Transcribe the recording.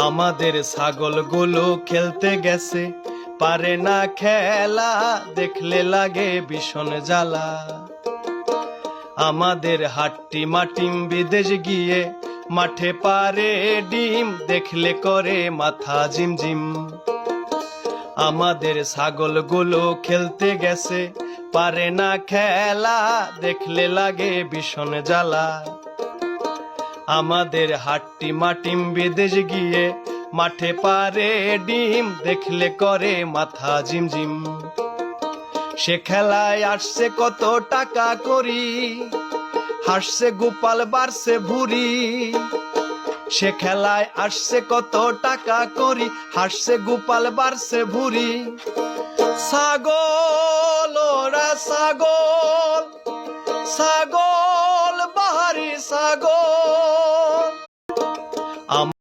আমাদের ছাগলগুলো খেলতে গেছে, পারে না খেলা, দেখলে লাগে ভীষণ জ্বালা। আমাদের হাট্টি মাটিম বিদেশ গিয়ে মাঠে পারে ডিম, দেখলে করে মাথা ঝিমঝিম। আমাদের ছাগলগুলো খেলতে গেছে, পারে না খেলা, দেখলে লাগে ভীষণ জ্বালা। আমাদের হাট্টি মাটিম বিদেশ গিয়ে মাঠে পারে ডিম, দেখলে করে মাথা ঝিমঝিম। সে খেলায় আসছে কত টাকা করি, হাসছে গোপাল বাড়ছে ভুরি। সে খেলায় আসছে কত টাকা করি, হাসছে গোপাল বাড়ছে ভুরি। ছাগল ওরা ছাগল, ছাগল